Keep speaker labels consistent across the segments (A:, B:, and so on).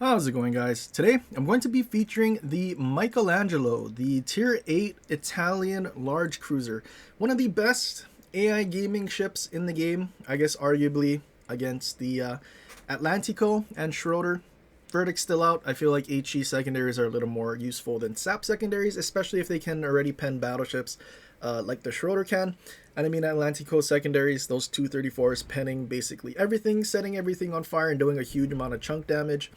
A: How's it going, guys? Today I'm going to be featuring the Michelangelo, the tier 8 Italian large cruiser. One of the best AI gaming ships in the game, I guess arguably against the Atlantico and Schroeder. Verdict's still out. I feel like HE secondaries are a little more useful than SAP secondaries, especially if they can already pen battleships like the Schroeder can. And I mean Atlantico secondaries, those 234s penning basically everything, setting everything on fire and doing a huge amount of chunk damage.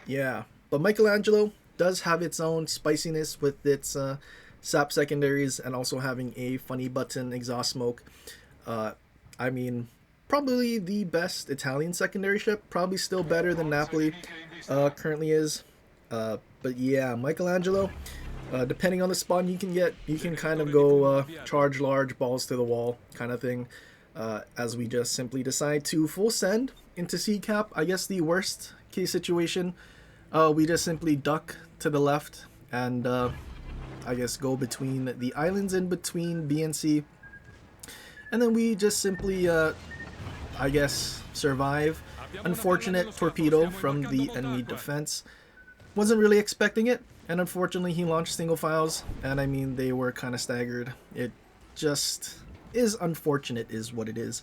A: Yeah, but Michelangelo does have its own spiciness with its sap secondaries and also having a funny button exhaust smoke. I mean, probably the best Italian secondary ship, probably still better than Napoli currently is. But yeah, Michelangelo, depending on the spawn you can get, you can kind of go charge large, balls to the wall kind of thing. As we just simply decide to full send into sea cap. I guess the worst case situation, we just simply duck to the left and I guess go between the islands in between B and C, and then we just simply I guess survive. Unfortunate torpedo from the enemy defense. Wasn't really expecting it, and unfortunately he launched single files, and I mean they were kind of staggered. It just is unfortunate is what it is.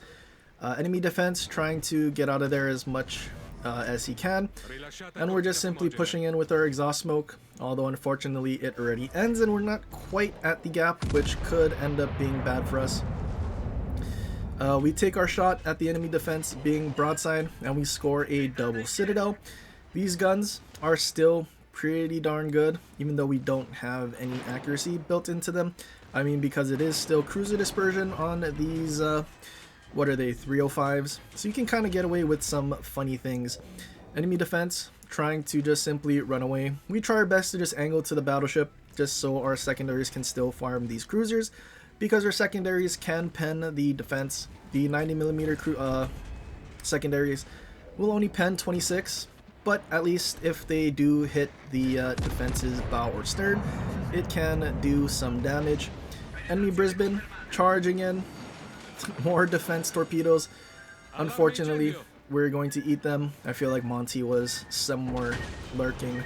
A: Enemy defense trying to get out of there as much as he can, and we're just simply pushing in with our exhaust smoke, although unfortunately it already ends and we're not quite at the gap, which could end up being bad for us. We take our shot at the enemy defense being broadside and we score a double citadel. These guns are still pretty darn good, even though we don't have any accuracy built into them. I mean, because it is still cruiser dispersion on these what are they, 305s, so you can kind of get away with some funny things. Enemy defense trying to just simply run away. We try our best to just angle to the battleship just so our secondaries can still farm these cruisers, because our secondaries can pen the defense. The 90mm secondaries will only pen 26, but at least if they do hit the defense's bow or stern, it can do some damage. Enemy Brisbane charging in. More defense torpedoes. Unfortunately, we're going to eat them. I feel like Monty was somewhere lurking.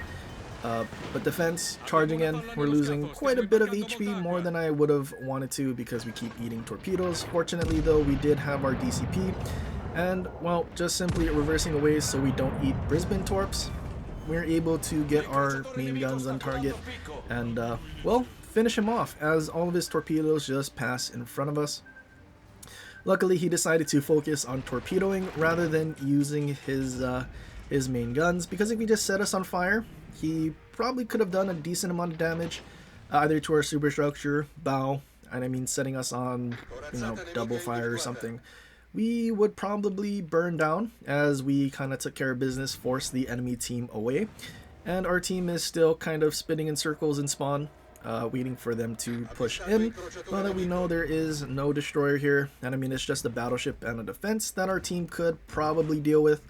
A: But defense charging in. We're losing quite a bit of HP, more than I would have wanted to, because we keep eating torpedoes. Fortunately though, we did have our DCP, and well, just simply reversing away so we don't eat Brisbane torps, we're able to get our main guns on target and well, finish him off as all of his torpedoes just pass in front of us. Luckily, he decided to focus on torpedoing rather than using his main guns, because if he just set us on fire, he probably could have done a decent amount of damage, either to our superstructure, bow, and I mean setting us on, you know, double fire or something. We would probably burn down, as we kind of took care of business, forced the enemy team away, and our team is still kind of spinning in circles in spawn. Waiting for them to push in. Now that we know there is no destroyer here, and I mean it's just a battleship and a defense that our team could probably deal with.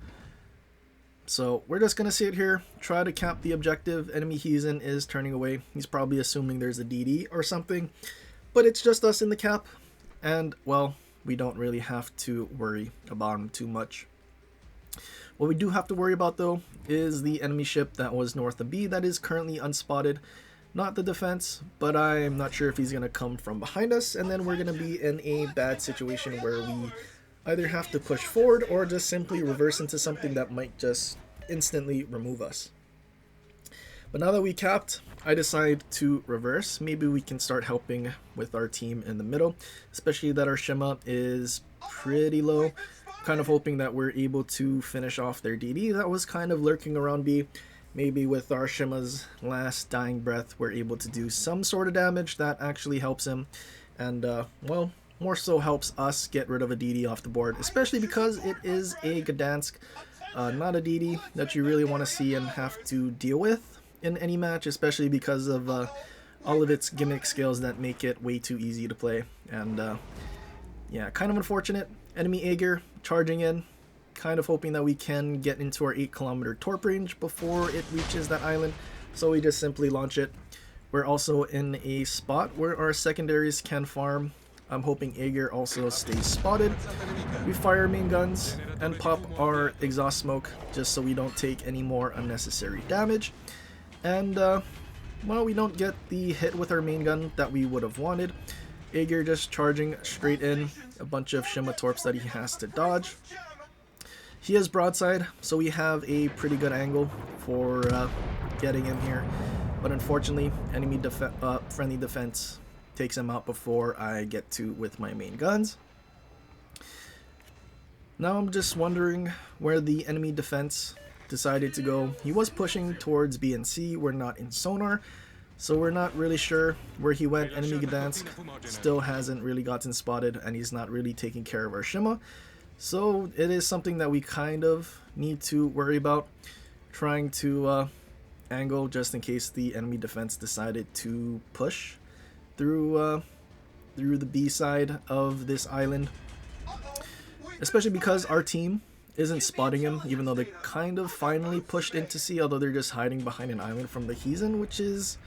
A: So we're just gonna sit here, try to cap the objective. Enemy Heathen is turning away. He's probably assuming there's a DD or something, but it's just us in the cap, and well, we don't really have to worry about him too much. What we do have to worry about though is the enemy ship that was north of B that is currently unspotted. Not the defense, but I'm not sure if he's going to come from behind us, and then we're going to be in a bad situation where we either have to push forward or just simply reverse into something that might just instantly remove us. But now that we capped, I decide to reverse. Maybe we can start helping with our team in the middle, especially that our Shima is pretty low. Kind of hoping that we're able to finish off their DD that was kind of lurking around B. Maybe with our Shima's last dying breath, we're able to do some sort of damage that actually helps him. And, well, more so helps us get rid of a DD off the board, especially because it is a Gdansk, not a DD that you really want to see and have to deal with in any match, especially because of all of its gimmick skills that make it way too easy to play. And, yeah, kind of unfortunate. Enemy Aegir charging in. Kind of hoping that we can get into our 8-kilometer torp range before it reaches that island, so we just simply launch it. We're also in a spot where our secondaries can farm I'm hoping Aegir also stays spotted. We fire main guns and pop our exhaust smoke just so we don't take any more unnecessary damage. And, well, we don't get the hit with our main gun that we would have wanted. Aegir just charging straight in, a bunch of Shima Torps that he has to dodge. He is broadside, so we have a pretty good angle for getting him here. But unfortunately, enemy friendly defense takes him out before I get to with my main guns. Now I'm just wondering where the enemy defense decided to go. He was pushing towards B and C. We're not in sonar, so we're not really sure where he went. Enemy Gdansk still hasn't really gotten spotted, and he's not really taking care of our Shima. So it is something that we kind of need to worry about, trying to angle just in case the enemy defense decided to push through the B side of this island. Especially because our team isn't spotting him, even though they kind of finally pushed into C, although they're just hiding behind an island from the Heathen, which is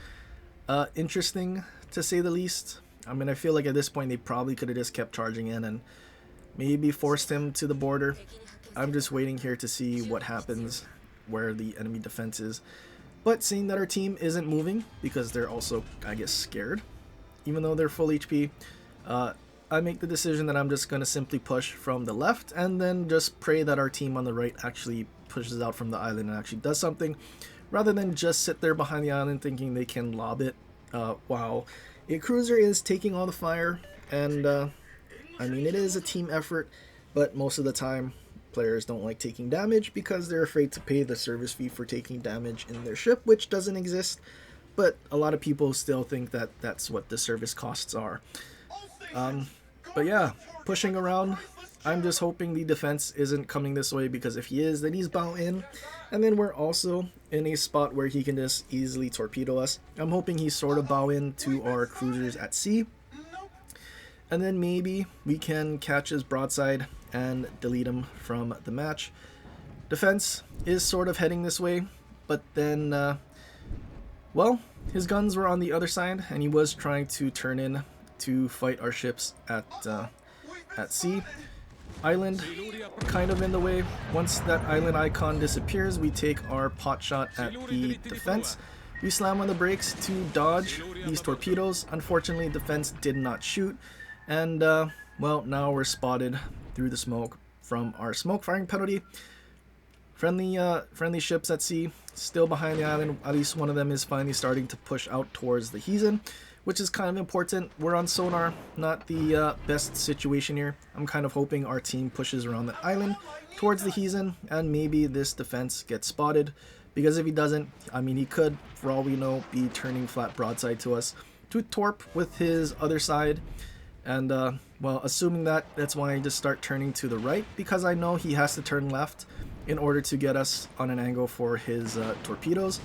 A: interesting to say the least. I mean, I feel like at this point they probably could have just kept charging in and maybe forced him to the border. I'm just waiting here to see what happens where the enemy defense is. But seeing that our team isn't moving, because they're also, I guess, scared, even though they're full HP, I make the decision that I'm just going to simply push from the left and then just pray that our team on the right actually pushes out from the island and actually does something, rather than just sit there behind the island thinking they can lob it while a cruiser is taking all the fire. And I mean, it is a team effort, but most of the time players don't like taking damage because they're afraid to pay the service fee for taking damage in their ship, which doesn't exist, but a lot of people still think that that's what the service costs are. But yeah, pushing around. I'm just hoping the defense isn't coming this way, because if he is, then he's bow in, and then we're also in a spot where he can just easily torpedo us. I'm hoping he's sort of bow in to our cruisers at sea, and then maybe we can catch his broadside and delete him from the match. Defense is sort of heading this way, but then, well, his guns were on the other side, and he was trying to turn in to fight our ships at sea. Island kind of in the way. Once that island icon disappears, we take our pot shot at the defense. We slam on the brakes to dodge these torpedoes. Unfortunately, defense did not shoot, and well, now we're spotted through the smoke from our smoke firing penalty. Friendly ships at sea still behind the island. At least one of them is finally starting to push out towards the Heathen, which is kind of important. We're on sonar, not the best situation here. I'm kind of hoping our team pushes around the island towards the Heathen, and maybe this defense gets spotted, because if he doesn't, I mean, he could, for all we know, be turning flat broadside to us to torp with his other side. And well, assuming that, that's why I just start turning to the right, because I know he has to turn left in order to get us on an angle for his torpedoes.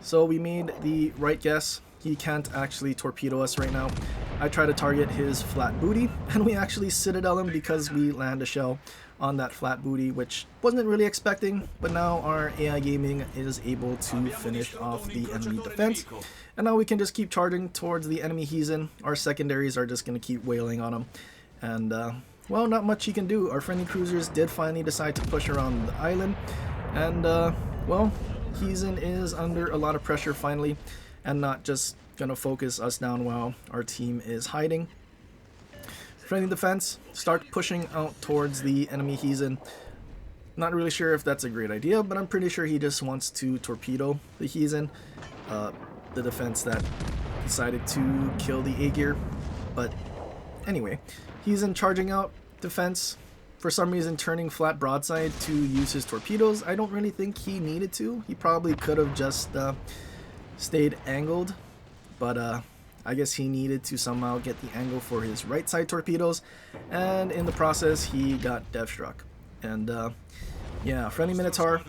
A: So we made the right guess. He can't actually torpedo us right now. I try to target his flat booty, and we actually citadel him because we land a shell on that flat booty, which wasn't really expecting, but now our AI Gaming is able to finish off the enemy defense. And now we can just keep charging towards the enemy Heathen. Our secondaries are just going to keep wailing on him. And, well, not much he can do. Our friendly cruisers did finally decide to push around the island. And, well, Heathen is under a lot of pressure finally, and not just gonna focus us down while our team is hiding. Friendly defense start pushing out towards the enemy Heathen. Not really sure if that's a great idea, but I'm pretty sure he just wants to torpedo the Heathen, the defense that decided to kill the Aegir. But anyway, Heathen charging out, defense for some reason turning flat broadside to use his torpedoes. I don't really think he needed to. He probably could have just stayed angled, but I guess he needed to somehow get the angle for his right side torpedoes, and in the process he got death struck. And yeah, friendly Minotaur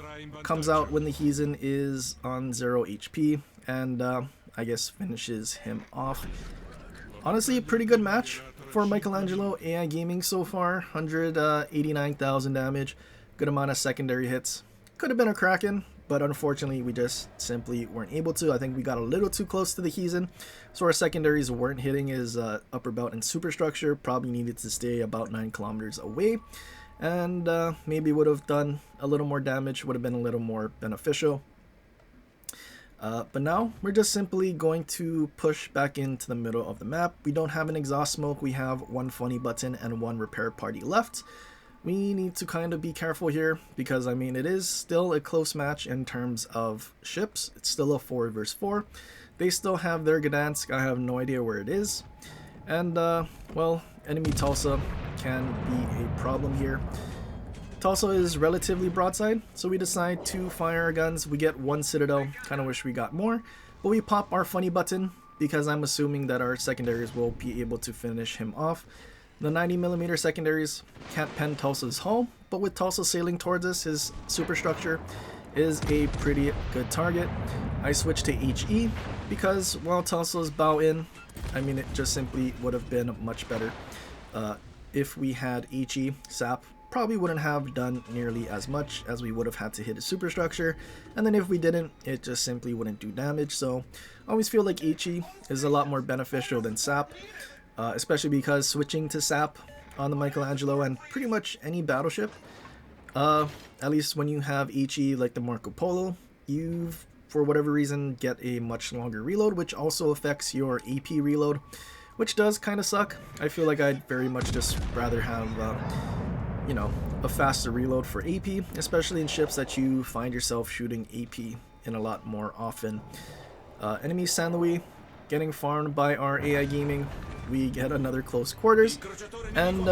A: comes out when the Heathen is on 0 HP, and I guess finishes him off. Honestly, a pretty good match for Michelangelo AI Gaming so far. 189,000 damage, good amount of secondary hits. Could have been a Kraken, but unfortunately we just simply weren't able to. I think we got a little too close to the Heathen, so our secondaries weren't hitting his upper belt and superstructure. Probably needed to stay about 9 kilometers away, and maybe would have done a little more damage, would have been a little more beneficial. But now we're just simply going to push back into the middle of the map. We don't have an exhaust smoke, we have 1 funny button and 1 repair party left. We need to kind of be careful here because, I mean, it is still a close match in terms of ships. It's still a 4 versus 4. They still have their Gdansk. I have no idea where it is. And, well, enemy Tulsa can be a problem here. Tulsa is relatively broadside, so we decide to fire our guns. We get 1 Citadel. Kind of wish we got more. But we pop our funny button because I'm assuming that our secondaries will be able to finish him off. The 90mm secondaries can't pen Tulsa's hull, but with Tulsa sailing towards us, his superstructure is a pretty good target. I switch to HE because while Tulsa's bow in, I mean, it just simply would have been much better. If we had HE, SAP probably wouldn't have done nearly as much as we would have had to hit his superstructure, and then if we didn't, it just simply wouldn't do damage. So I always feel like HE is a lot more beneficial than SAP. Especially because switching to SAP on the Michelangelo and pretty much any battleship, at least when you have HE like the Marco Polo, you, for whatever reason, get a much longer reload, which also affects your AP reload, which does kind of suck. I feel like I'd very much just rather have, you know, a faster reload for AP, especially in ships that you find yourself shooting AP in a lot more often. Enemy San Luis getting farmed by our AI Gaming. We get another close quarters, and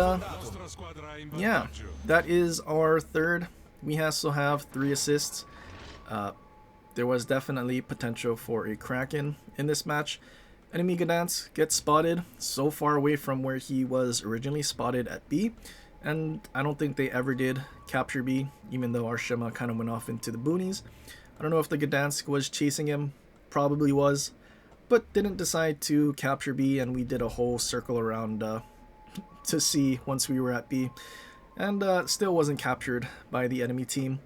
A: yeah, that is our third. We also have 3 assists. There was definitely potential for a Kraken in this match. Enemy Gdansk gets spotted so far away from where he was originally spotted at B, and I don't think they ever did capture B, even though our Shima kind of went off into the boonies. I don't know if the Gdansk was chasing him, probably was, but didn't decide to capture B, and we did a whole circle around to C once we were at B, and still wasn't captured by the enemy team.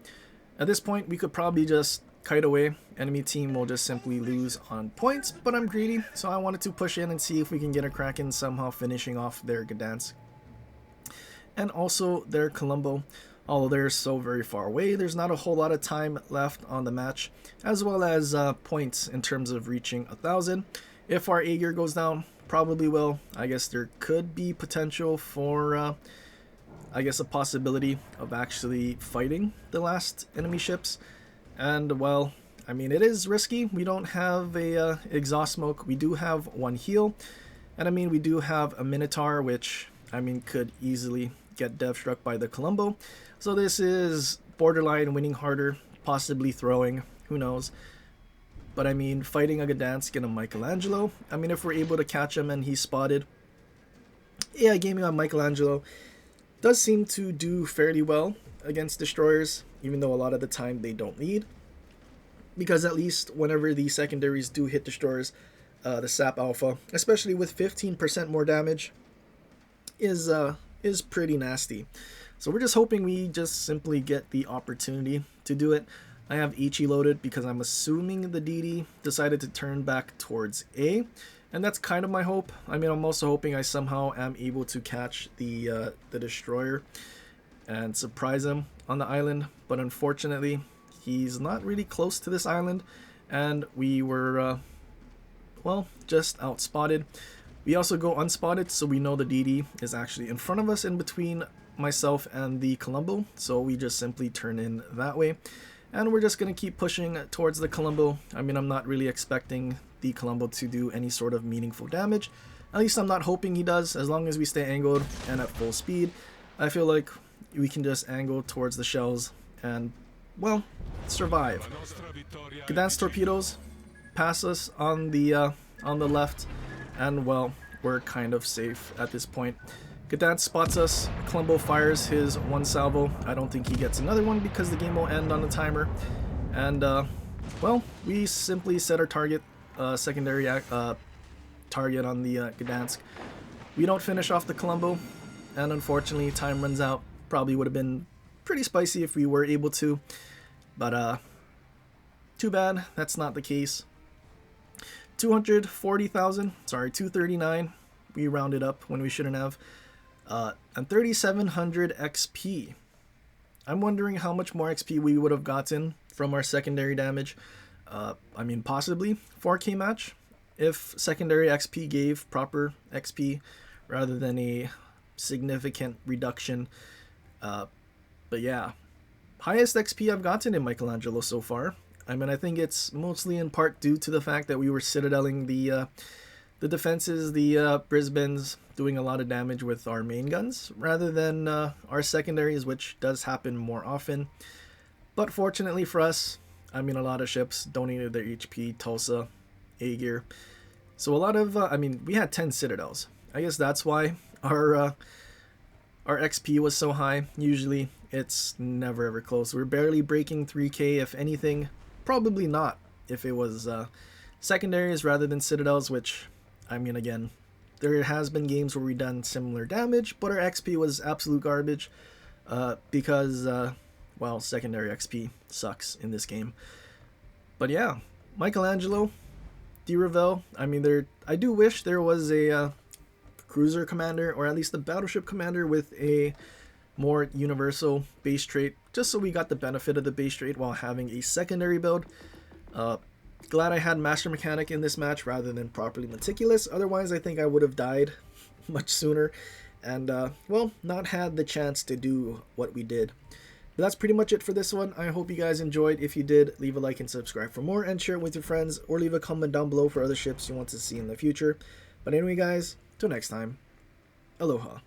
A: At this point, we could probably just kite away. Enemy team will just simply lose on points, but I'm greedy, so I wanted to push in and see if we can get a Kraken somehow finishing off their Gdansk. And also their Colombo. Although they're so very far away, there's not a whole lot of time left on the match, as well as points in terms of reaching 1,000. If our A gear goes down, probably will. I guess there could be potential for, I guess, a possibility of actually fighting the last enemy ships. And, well, I mean, it is risky. We don't have a exhaust smoke. We do have 1 heal. And, I mean, we do have a Minotaur, which, I mean, could easily get dev struck by the Colombo. So this is borderline winning harder, possibly throwing, who knows. But I mean, fighting a Gdansk and a Michelangelo, I mean, if we're able to catch him and he's spotted, yeah, gaming on Michelangelo does seem to do fairly well against destroyers, even though a lot of the time they don't lead. Because at least whenever the secondaries do hit destroyers, the SAP Alpha, especially with 15% more damage, is pretty nasty. So we're just hoping we just simply get the opportunity to do it. I have Ichi loaded because I'm assuming the DD decided to turn back towards A, and that's kind of my hope. I mean, I'm also hoping I somehow am able to catch the destroyer and surprise him on the island, but unfortunately he's not really close to this island, and we were well, just outspotted. We also go unspotted, so we know the DD is actually in front of us in between myself and the Colombo, so we just simply turn in that way. And we're just going to keep pushing towards the Colombo. I mean, I'm not really expecting the Colombo to do any sort of meaningful damage. At least I'm not hoping he does, as long as we stay angled and at full speed. I feel like we can just angle towards the shells and, well, survive. Gdansk torpedoes pass us on the left, and, well, we're kind of safe at this point. Gdansk spots us, Colombo fires his 1 salvo. I don't think he gets another one because the game will end on the timer. And, well, we simply set our target, secondary target on the Gdansk. We don't finish off the Colombo, and unfortunately time runs out. Probably would have been pretty spicy if we were able to. But, too bad that's not the case. 240,000, sorry, 239. We rounded up when we shouldn't have. And 3,700 XP. I'm wondering how much more XP we would have gotten from our secondary damage. I mean, possibly 4K match if secondary XP gave proper XP rather than a significant reduction. But yeah, highest XP I've gotten in Michelangelo so far. I mean, I think it's mostly in part due to the fact that we were citadeling the defenses, the Brisbanes, doing a lot of damage with our main guns rather than our secondaries, which does happen more often. But fortunately for us, I mean, a lot of ships donated their HP, Tulsa, A-Gear. So a lot of, I mean, we had 10 citadels. I guess that's why our XP was so high. Usually it's never ever close. We're barely breaking 3K, if anything. Probably not if it was secondaries rather than citadels, which, I mean, again, there has been games where we've done similar damage, but our XP was absolute garbage because, well, secondary XP sucks in this game. But yeah, Michelangelo, D-Revel, I mean, I do wish there was a cruiser commander, or at least a battleship commander with a more universal base trait, just so we got the benefit of the base trait while having a secondary build. Glad I had Master Mechanic in this match rather than Properly Meticulous. Otherwise, I think I would have died much sooner and, well, not had the chance to do what we did. But that's pretty much it for this one. I hope you guys enjoyed. If you did, leave a like and subscribe for more, and share it with your friends, or leave a comment down below for other ships you want to see in the future. But anyway, guys, till next time, aloha.